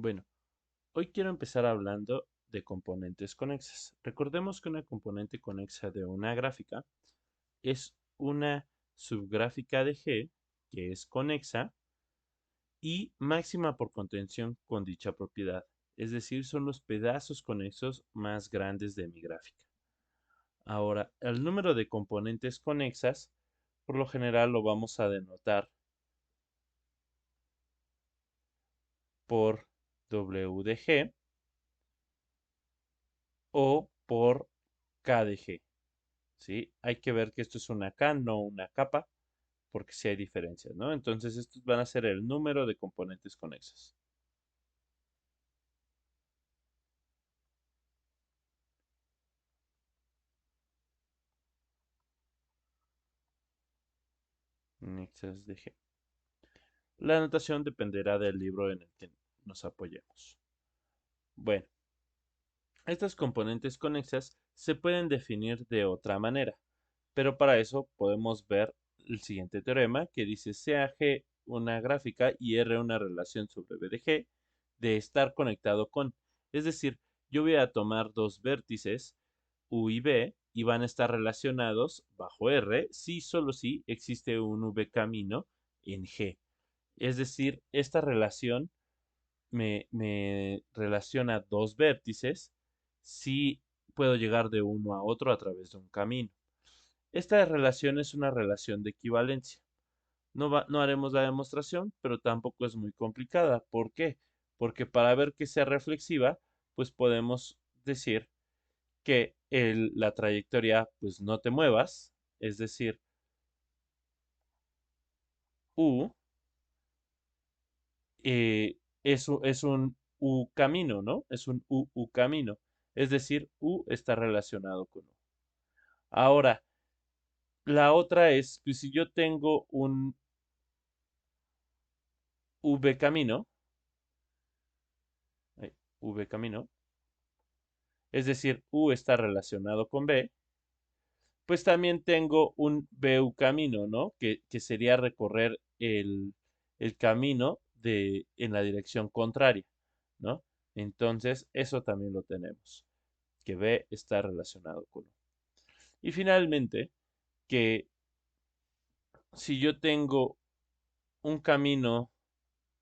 Bueno, hoy quiero empezar hablando de componentes conexas. Recordemos que una componente conexa de una gráfica es una subgráfica de G que es conexa y máxima por contención con dicha propiedad. Es decir, son los pedazos conexos más grandes de mi gráfica. Ahora, el número de componentes conexas, por lo general lo vamos a denotar por W de G o por K de G. ¿Sí? Hay que ver que esto es una K, no una capa, porque sí hay diferencias, ¿no? Entonces, estos van a ser el número de componentes conexos. Conexas de G. La notación dependerá del libro en el que nos apoyemos. Bueno, estas componentes conexas se pueden definir de otra manera, pero para eso podemos ver el siguiente teorema que dice sea G una gráfica y R una relación sobre B de G de estar conectado con. Es decir, yo voy a tomar dos vértices U y B y van a estar relacionados bajo R si solo si existe un V camino en G. Es decir, esta relación me relaciona dos vértices si puedo llegar de uno a otro a través de un camino. Esta relación es una relación de equivalencia. No haremos la demostración, pero tampoco es muy complicada. ¿Por qué? Porque para ver que sea reflexiva, pues podemos decir que la trayectoria, pues no te muevas, es decir, U es un U camino, ¿no? Es un U camino. Es decir, U está relacionado con U. Ahora, la otra es, pues si yo tengo un V camino, V camino, es decir, U está relacionado con B, pues también tengo un BU camino, ¿no? Que sería recorrer el camino en la dirección contraria, ¿no? Entonces, eso también lo tenemos, que B está relacionado con U. Y finalmente, que si yo tengo un camino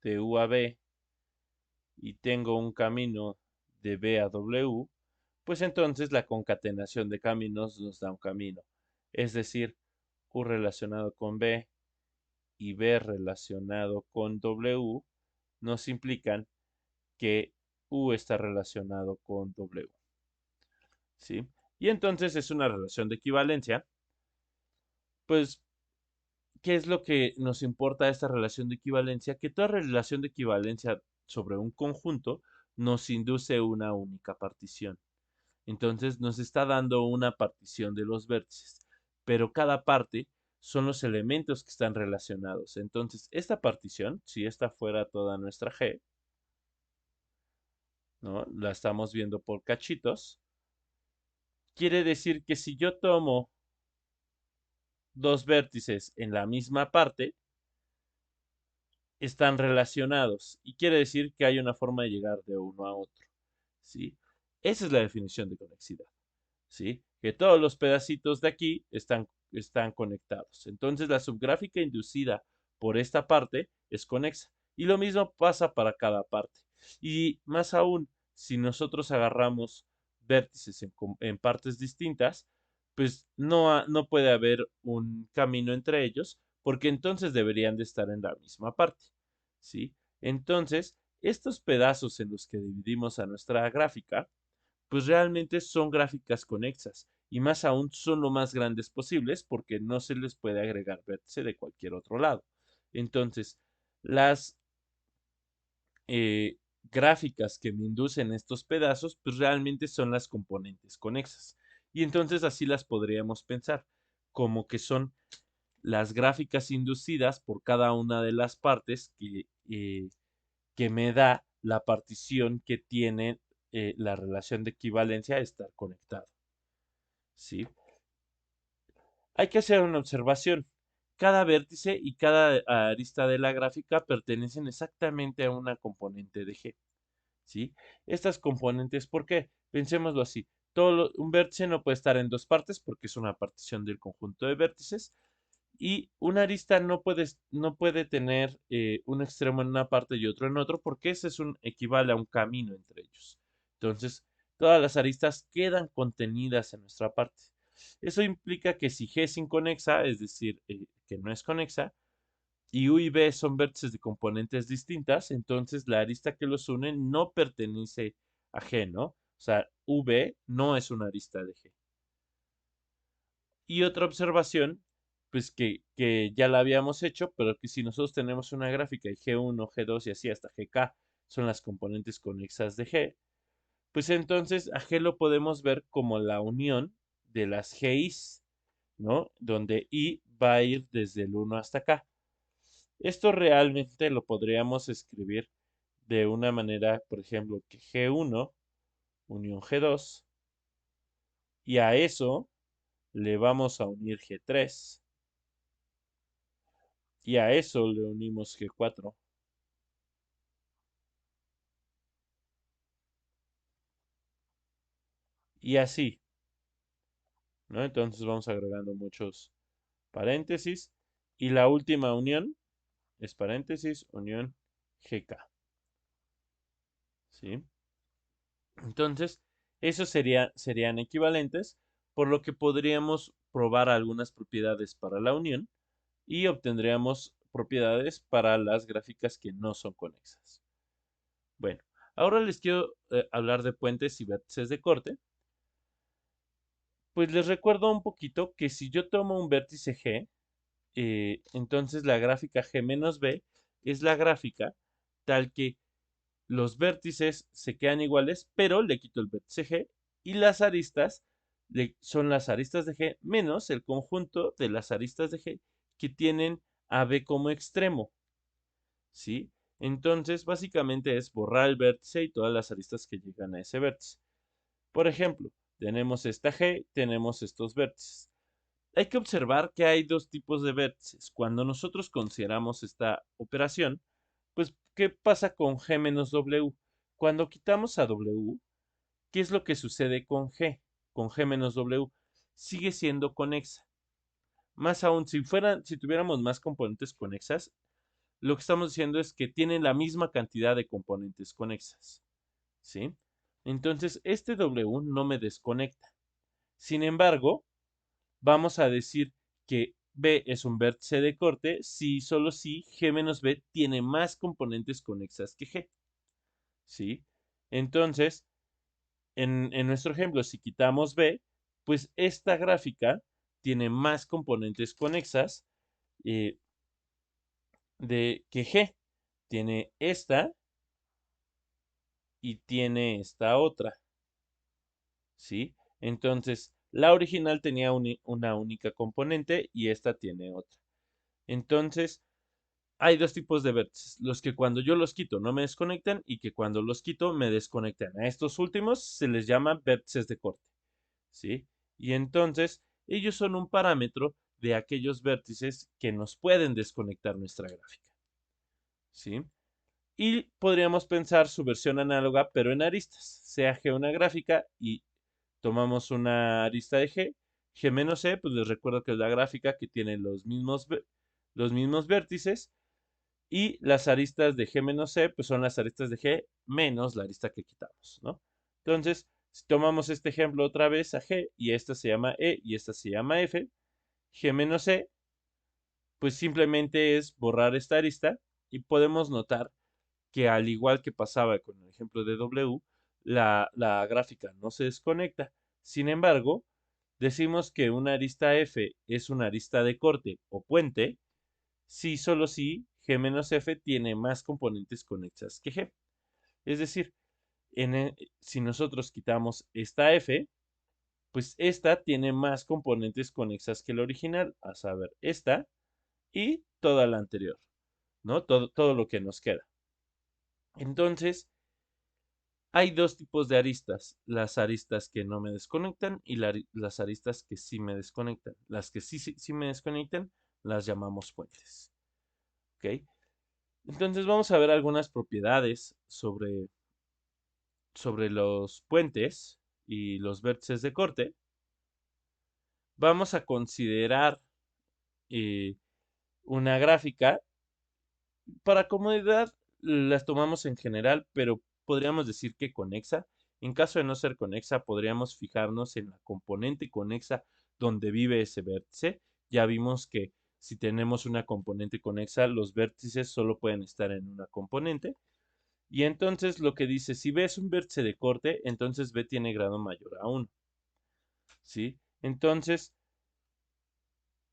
de U a B y tengo un camino de B a W, pues entonces la concatenación de caminos nos da un camino. Es decir, U relacionado con B y B relacionado con W nos implican que U está relacionado con W. ¿Sí? Y entonces es una relación de equivalencia. Pues, ¿qué es lo que nos importa de esta relación de equivalencia? Que toda relación de equivalencia sobre un conjunto nos induce una única partición. Entonces nos está dando una partición de los vértices, pero cada parte son los elementos que están relacionados. Entonces, esta partición, si esta fuera toda nuestra G, ¿no? La estamos viendo por cachitos, quiere decir que si yo tomo dos vértices en la misma parte, están relacionados y quiere decir que hay una forma de llegar de uno a otro, ¿sí? Esa es la definición de conexidad. ¿Sí? Que todos los pedacitos de aquí están conectados. Entonces la subgráfica inducida por esta parte es conexa. Y lo mismo pasa para cada parte. Y más aún, si nosotros agarramos vértices en partes distintas, pues no puede haber un camino entre ellos, porque entonces deberían de estar en la misma parte. ¿Sí? Entonces, estos pedazos en los que dividimos a nuestra gráfica, pues realmente son gráficas conexas y más aún son lo más grandes posibles porque no se les puede agregar vértice de cualquier otro lado. Entonces, las gráficas que me inducen estos pedazos, pues realmente son las componentes conexas. Y entonces así las podríamos pensar, como que son las gráficas inducidas por cada una de las partes que me da la partición que tiene la relación de equivalencia a estar conectado. ¿Sí? Hay que hacer una observación. Cada vértice y cada arista de la gráfica pertenecen exactamente a una componente de G. ¿sí? Estas componentes, ¿por qué? Pensémoslo así. Un vértice no puede estar en dos partes porque es una partición del conjunto de vértices. Y una arista no puede tener un extremo en una parte y otro en otro porque ese equivale a un camino entre ellos. Entonces, todas las aristas quedan contenidas en nuestra parte. Eso implica que si G es inconexa, es decir, que no es conexa, y U y B son vértices de componentes distintas, entonces la arista que los une no pertenece a G, ¿no? O sea, V no es una arista de G. Y otra observación, pues que ya la habíamos hecho, pero que si nosotros tenemos una gráfica y G1, G2 y así hasta GK son las componentes conexas de G, pues entonces a G lo podemos ver como la unión de las GIs, ¿no? Donde I va a ir desde el 1 hasta acá. Esto realmente lo podríamos escribir de una manera, por ejemplo, que G1 unión G2 y a eso le vamos a unir G3 y a eso le unimos G4 y así, ¿no? Entonces vamos agregando muchos paréntesis y la última unión es paréntesis, unión GK, ¿sí? Entonces, esos serían equivalentes, por lo que podríamos probar algunas propiedades para la unión y obtendríamos propiedades para las gráficas que no son conexas. Bueno, ahora les quiero hablar de puentes y vértices de corte. Pues les recuerdo un poquito que si yo tomo un vértice G, entonces la gráfica G menos B es la gráfica tal que los vértices se quedan iguales, pero le quito el vértice G y las aristas son las aristas de G menos el conjunto de las aristas de G que tienen a B como extremo, ¿sí? Entonces, básicamente es borrar el vértice y todas las aristas que llegan a ese vértice. Por ejemplo, tenemos esta G, tenemos estos vértices. Hay que observar que hay dos tipos de vértices. Cuando nosotros consideramos esta operación, pues, ¿qué pasa con G menos W? Cuando quitamos a W, ¿qué es lo que sucede con G? Con G menos W, sigue siendo conexa. Más aún, si tuviéramos más componentes conexas, lo que estamos diciendo es que tienen la misma cantidad de componentes conexas, ¿sí? Entonces, este W no me desconecta. Sin embargo, vamos a decir que B es un vértice de corte si solo si G menos B tiene más componentes conexas que G, ¿sí? Entonces, en nuestro ejemplo, si quitamos B, pues esta gráfica tiene más componentes conexas eh, que G. Tiene esta y tiene esta otra, ¿sí? Entonces, la original tenía una única componente y esta tiene otra. Entonces, hay dos tipos de vértices, los que cuando yo los quito no me desconectan y que cuando los quito me desconectan. A estos últimos se les llama vértices de corte, ¿sí? Y entonces, ellos son un parámetro de aquellos vértices que nos pueden desconectar nuestra gráfica, ¿sí? Y podríamos pensar su versión análoga, pero en aristas. Sea G una gráfica y tomamos una arista de G. G menos E, pues les recuerdo que es la gráfica que tiene los mismos vértices. Y las aristas de G menos C, pues son las aristas de G menos la arista que quitamos, ¿no? Entonces, si tomamos este ejemplo otra vez a G y esta se llama E y esta se llama F, G menos C, pues simplemente es borrar esta arista y podemos notar que al igual que pasaba con el ejemplo de W, la gráfica no se desconecta. Sin embargo, decimos que una arista F es una arista de corte o puente si solo si G menos F tiene más componentes conexas que G. Es decir, si nosotros quitamos esta F, pues esta tiene más componentes conexas que la original, a saber, esta y toda la anterior, ¿no? Todo lo que nos queda. Entonces, hay dos tipos de aristas, las aristas que no me desconectan y las aristas que sí me desconectan. Las que sí me desconectan las llamamos puentes. ¿Ok? Entonces vamos a ver algunas propiedades sobre sobre los puentes y los vértices de corte, vamos a considerar eh, una gráfica. Para comodidad las tomamos en general, pero podríamos decir que conexa. En caso de no ser conexa, podríamos fijarnos en la componente conexa donde vive ese vértice. Ya vimos que si tenemos una componente conexa, los vértices solo pueden estar en una componente. Y entonces lo que dice, si B es un vértice de corte, entonces B tiene grado mayor a 1. ¿Sí? Entonces,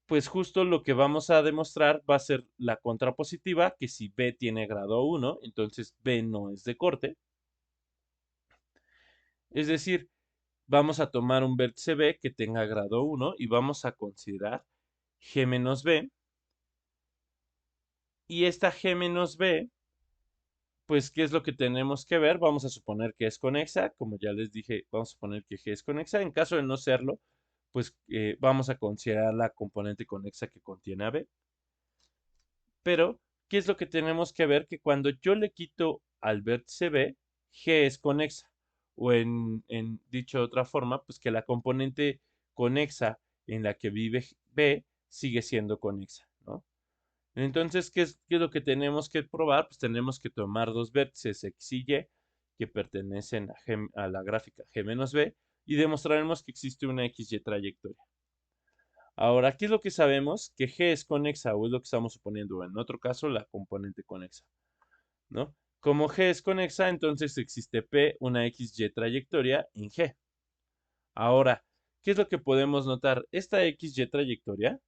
pues justo lo que vamos a demostrar va a ser la contrapositiva, que si B tiene grado 1, entonces B no es de corte. Es decir, vamos a tomar un vértice B que tenga grado 1 y vamos a considerar G menos B. Y esta G menos B, pues, ¿qué es lo que tenemos que ver? Vamos a suponer que es conexa. Como ya les dije, vamos a suponer que G es conexa. En caso de no serlo, pues vamos a considerar la componente conexa que contiene a B. Pero, ¿qué es lo que tenemos que ver? Que cuando yo le quito al vértice B, G es conexa. O en dicho de otra forma, pues que la componente conexa en la que vive B sigue siendo conexa, ¿no? Entonces, ¿qué es lo que tenemos que probar? Pues tenemos que tomar dos vértices X y Y que pertenecen a la gráfica G menos B y demostraremos que existe una XY trayectoria. Ahora, ¿qué es lo que sabemos? Que G es conexa, o es lo que estamos suponiendo, en otro caso, la componente conexa, ¿no? Como G es conexa, entonces existe P, una XY trayectoria en G. Ahora, ¿qué es lo que podemos notar? Esta XY trayectoria,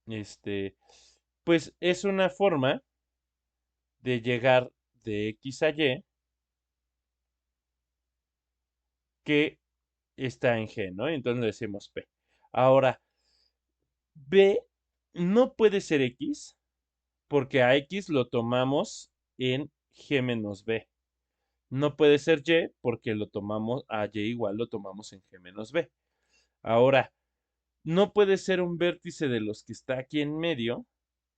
este, pues es una forma de llegar de X a Y que está en G, ¿no? Entonces le decimos P. Ahora, B no puede ser X porque a X lo tomamos en G menos B. No puede ser Y porque lo tomamos a Y igual lo tomamos en G menos B. Ahora, no puede ser un vértice de los que está aquí en medio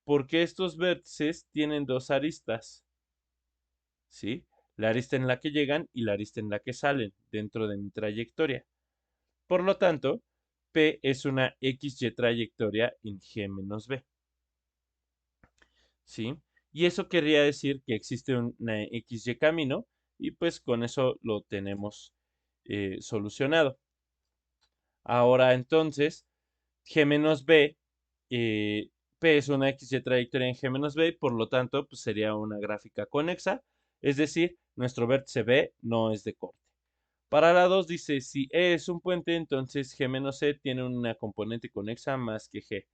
porque estos vértices tienen dos aristas, ¿sí? La arista en la que llegan y la arista en la que salen dentro de mi trayectoria. Por lo tanto, P es una XY trayectoria en G menos B, ¿sí? Y eso querría decir que existe una XY camino y pues con eso lo tenemos solucionado. Ahora entonces, G menos B, P es una XY trayectoria en G menos B, por lo tanto, pues sería una gráfica conexa, es decir, nuestro vértice B no es de corte. Para la 2 dice, si E es un puente, entonces G menos E tiene una componente conexa más que G.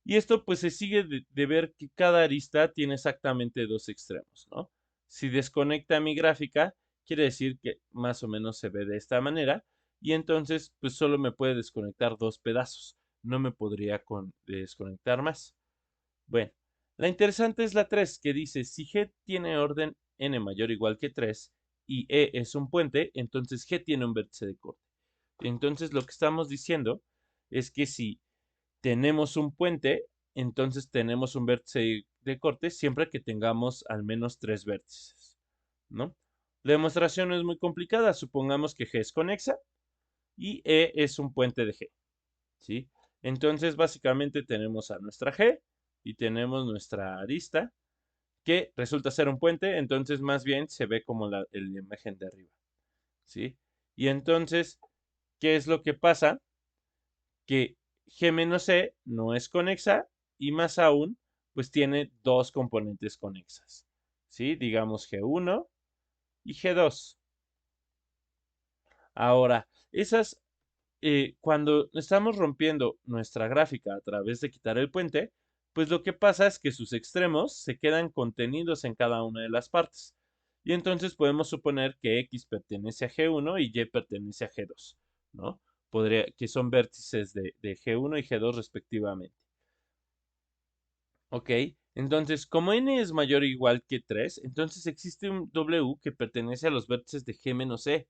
Y esto pues se sigue de ver que cada arista tiene exactamente dos extremos, ¿no? Si desconecta mi gráfica, quiere decir que más o menos se ve de esta manera. Y entonces pues solo me puede desconectar dos pedazos. No me podría desconectar más. Bueno, la interesante es la 3 que dice, si G tiene orden n mayor o igual que 3 y E es un puente, entonces G tiene un vértice de corte. Entonces lo que estamos diciendo es que si tenemos un puente, entonces tenemos un vértice de corte siempre que tengamos al menos tres vértices, ¿no? La demostración no es muy complicada. Supongamos que G es conexa y E es un puente de G, ¿sí? Entonces, básicamente tenemos a nuestra G y tenemos nuestra arista que resulta ser un puente, entonces más bien se ve como la imagen de arriba, ¿sí? Y entonces, ¿qué es lo que pasa? Que G menos E no es conexa y más aún, pues tiene dos componentes conexas, ¿sí? Digamos G1 y G2. Ahora, cuando estamos rompiendo nuestra gráfica a través de quitar el puente, pues lo que pasa es que sus extremos se quedan contenidos en cada una de las partes. Y entonces podemos suponer que X pertenece a G1 y Y pertenece a G2, ¿no? Que son vértices de G1 y G2 respectivamente. Ok, entonces como n es mayor o igual que 3, entonces existe un W que pertenece a los vértices de G menos E,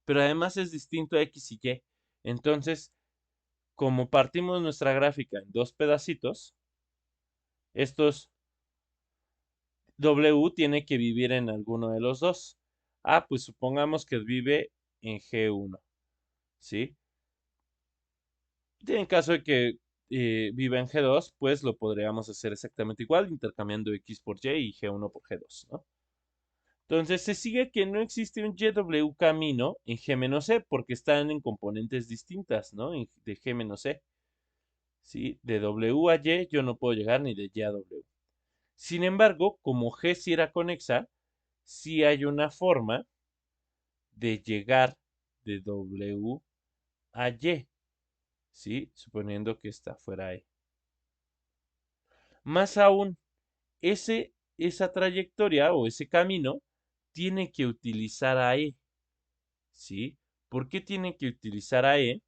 pero además es distinto a X y Y. Entonces, como partimos nuestra gráfica en dos pedacitos, estos W tiene que vivir en alguno de los dos. Ah, pues supongamos que vive en G1, ¿sí? En caso de que viva en G2, pues lo podríamos hacer exactamente igual, intercambiando X por Y y G1 por G2, ¿no? Entonces se sigue que no existe un YW camino en G-C porque están en componentes distintas, ¿no? De G-C, ¿sí? De W a Y yo no puedo llegar ni de Y a W. Sin embargo, como G sí era conexa, sí hay una forma de llegar de W a Y, ¿sí? Suponiendo que esta fuera E. Más aún, esa trayectoria o ese camino tiene que utilizar a E, ¿sí? ¿Por qué tiene que utilizar a E?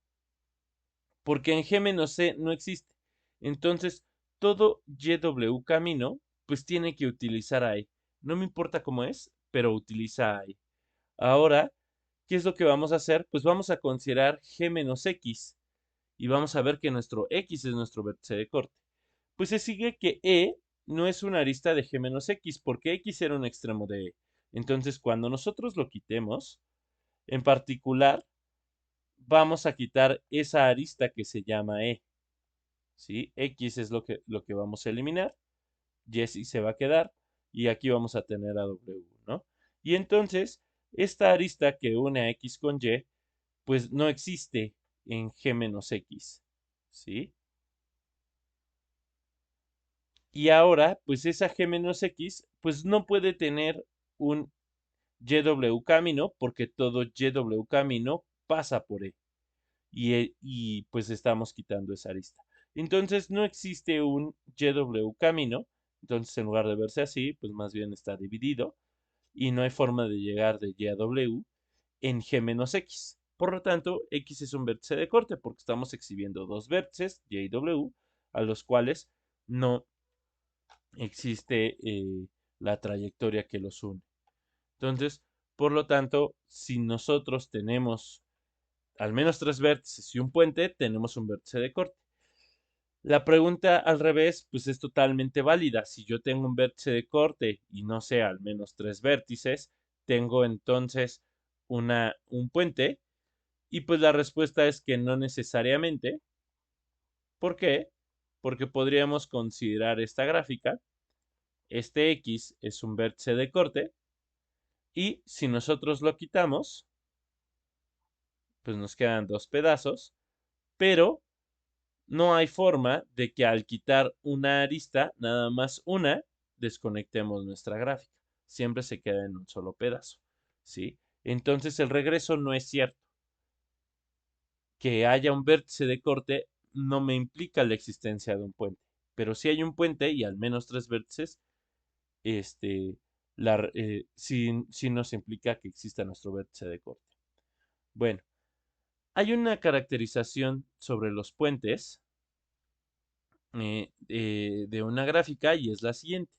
Porque en G-C no existe. Entonces, todo YW camino, pues tiene que utilizar a E. No me importa cómo es, pero utiliza a E. Ahora, ¿qué es lo que vamos a hacer? Pues vamos a considerar G-X y vamos a ver que nuestro X es nuestro vértice de corte. Pues se sigue que E no es una arista de G-X porque X era un extremo de E. Entonces, cuando nosotros lo quitemos, en particular, vamos a quitar esa arista que se llama E. ¿Sí? X es lo que vamos a eliminar. Y sí se va a quedar. Y aquí vamos a tener a W, ¿no? Y entonces, esta arista que une a X con Y, pues no existe en G-X. ¿Sí? Y ahora, pues esa G-X, pues no puede tener un YW camino porque todo YW camino pasa por E. Y pues estamos quitando esa arista. Entonces no existe un YW camino. Entonces en lugar de verse así, pues más bien está dividido. Y no hay forma de llegar de Y a W en G-X. Por lo tanto, X es un vértice de corte porque estamos exhibiendo dos vértices, Y y W, a los cuales no existe la trayectoria que los une. Entonces, por lo tanto, si nosotros tenemos al menos tres vértices y un puente, tenemos un vértice de corte. La pregunta al revés, pues es totalmente válida. Si yo tengo un vértice de corte y no sé, al menos tres vértices, tengo entonces un puente. Y pues la respuesta es que no necesariamente. ¿Por qué? Porque podríamos considerar esta gráfica. Este X es un vértice de corte. Y si nosotros lo quitamos, pues nos quedan dos pedazos. Pero no hay forma de que al quitar una arista, nada más una, desconectemos nuestra gráfica. Siempre se queda en un solo pedazo, ¿sí? Entonces el regreso no es cierto. Que haya un vértice de corte no me implica la existencia de un puente. Pero si hay un puente y al menos tres vértices, este, sí nos implica que exista nuestro vértice de corte. Bueno, hay una caracterización sobre los puentes de una gráfica y es la siguiente.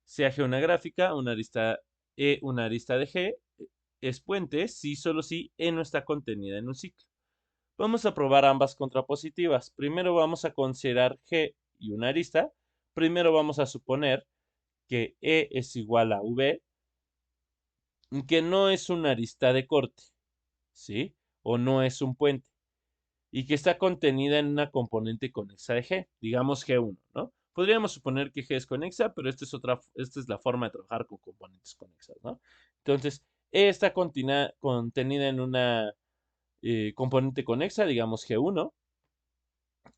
Sea G una gráfica, una arista E, una arista de G, es puente si solo si E no está contenida en un ciclo. Vamos a probar ambas contrapositivas. Primero vamos a considerar G y una arista. Primero vamos a suponer que E es igual a V, que no es una arista de corte, ¿sí? O no es un puente. Y que está contenida en una componente conexa de G, digamos G1, ¿no? Podríamos suponer que G es conexa, pero esta es la forma de trabajar con componentes conexas, ¿no? Entonces, E está contenida en una componente conexa, digamos G1,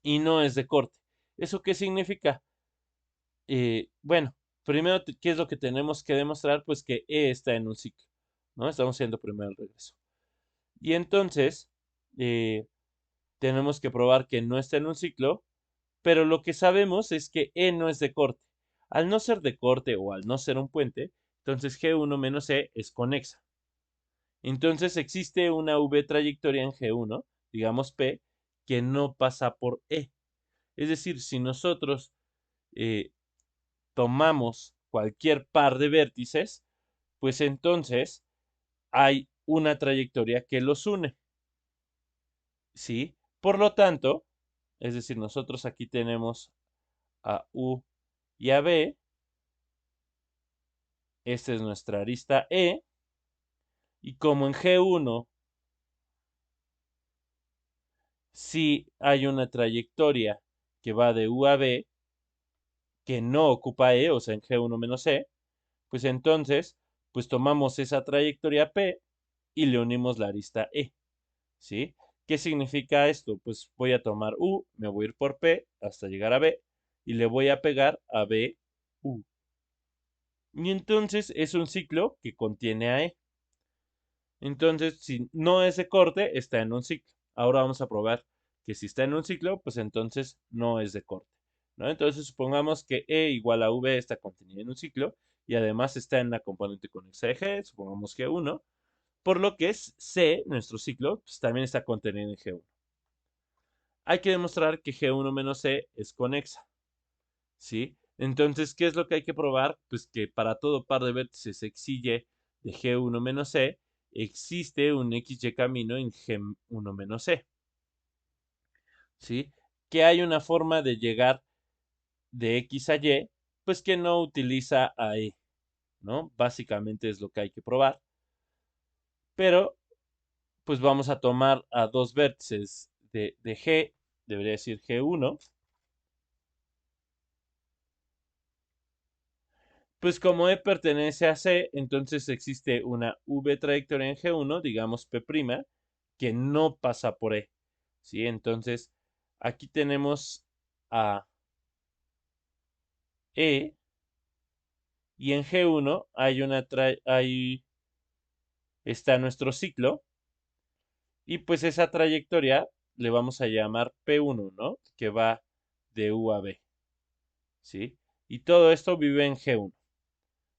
y no es de corte. ¿Eso qué significa? Bueno, primero, ¿qué es lo que tenemos que demostrar? Pues que E está en un ciclo, ¿no? Estamos haciendo primero el regreso. Y entonces, eh, tenemos que probar que no está en un ciclo, pero lo que sabemos es que E no es de corte. Al no ser de corte o al no ser un puente, entonces G1 menos E es conexa. Entonces existe una V trayectoria en G1, digamos P, que no pasa por E. Es decir, si nosotros eh, tomamos cualquier par de vértices, pues entonces hay una trayectoria que los une. ¿Sí? Por lo tanto, es decir, nosotros aquí tenemos a U y a B, Esta es nuestra arista E. Y como en G1 sí hay una trayectoria que va de U a B que no ocupa E, o sea, en G1 menos E, pues entonces, pues tomamos esa trayectoria P y le unimos la arista E, ¿sí? ¿Qué significa esto? Pues voy a tomar U, me voy a ir por P hasta llegar a B y le voy a pegar a B, U. Y entonces es un ciclo que contiene a E. Entonces, si no es de corte, está en un ciclo. Ahora vamos a probar que si está en un ciclo, pues entonces no es de corte, ¿no? Entonces, supongamos que E igual a V está contenida en un ciclo y además está en la componente conexa de G, supongamos G1, por lo que es C, nuestro ciclo, pues también está contenido en G1. Hay que demostrar que G1 menos C es conexa, ¿sí? Entonces, ¿qué es lo que hay que probar? Pues que para todo par de vértices X y Y de G1 menos C, existe un XY camino en G1 menos C, ¿sí? Que hay una forma de llegar de X a Y, pues que no utiliza a E, ¿no? Básicamente es lo que hay que probar. Pero, pues vamos a tomar a dos vértices de G, debería decir G1. Pues como E pertenece a C, entonces existe una V trayectoria en G1, digamos P', que no pasa por E, ¿sí? Entonces, aquí tenemos a E y en G1 ahí está nuestro ciclo y pues esa trayectoria le vamos a llamar P1, ¿no? Que va de U a B, ¿sí? Y todo esto vive en G1,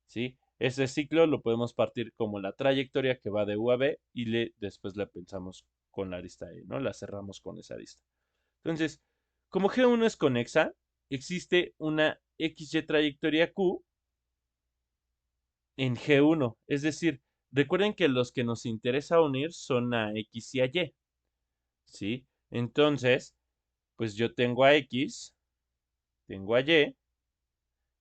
¿sí? Ese ciclo lo podemos partir como la trayectoria que va de U a B y después la pensamos con la arista E, ¿no? La cerramos con esa arista. Entonces, como G1 es conexa, existe una XY trayectoria Q en G1. Es decir, recuerden que los que nos interesa unir son a X y a Y, ¿sí? Entonces, pues yo tengo a X, tengo a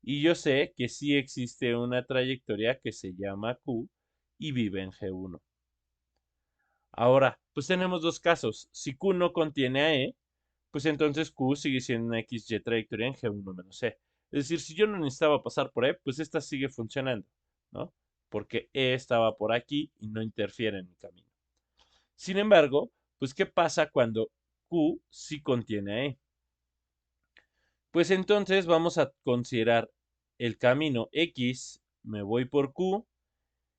y yo sé que sí existe una trayectoria que se llama Q y vive en G1. Ahora, pues tenemos dos casos. Si Q no contiene a E, pues entonces Q sigue siendo una XY trayectoria en G1 menos E. Es decir, si yo no necesitaba pasar por E, pues esta sigue funcionando, ¿no? Porque E estaba por aquí y no interfiere en mi camino. Sin embargo, pues ¿qué pasa cuando Q sí contiene a E? Pues entonces vamos a considerar el camino X, me voy por Q,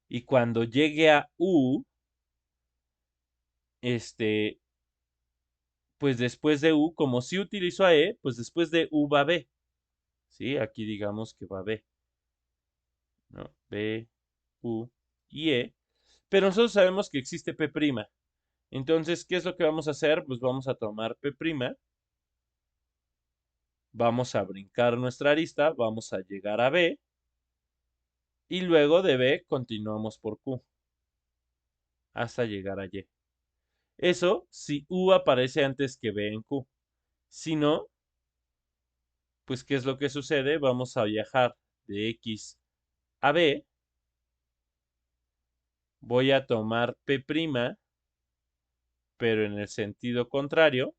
y cuando llegue a U, este, pues después de U, como si utilizo a E, pues después de U va B, ¿sí? Aquí digamos que va B, ¿no? B, U y E, pero nosotros sabemos que existe P'. Entonces, ¿qué es lo que vamos a hacer? Pues vamos a tomar P', vamos a brincar nuestra arista, vamos a llegar a B, y luego de B continuamos por Q hasta llegar a Y. Eso si U aparece antes que B en Q. Si no, pues ¿qué es lo que sucede? Vamos a viajar de X a B. Voy a tomar P', pero en el sentido contrario,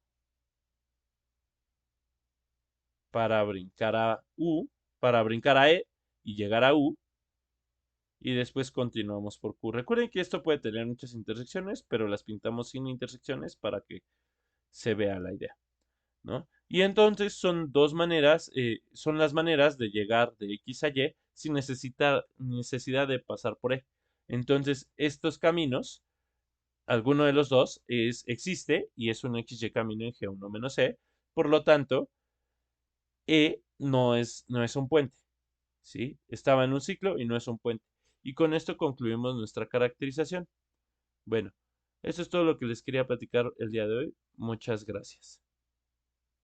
para brincar a U, para brincar a E y llegar a U. Y después continuamos por Q. Recuerden que esto puede tener muchas intersecciones, pero las pintamos sin intersecciones para que se vea la idea, ¿no? Y entonces son dos maneras, son las maneras de llegar de X a Y sin necesidad de pasar por E. Entonces, estos caminos, alguno de los dos existe y es un XY camino en G1 menos E. Por lo tanto, E no es un puente, ¿sí? Estaba en un ciclo y no es un puente. Y con esto concluimos nuestra caracterización. Bueno, eso es todo lo que les quería platicar el día de hoy. Muchas gracias.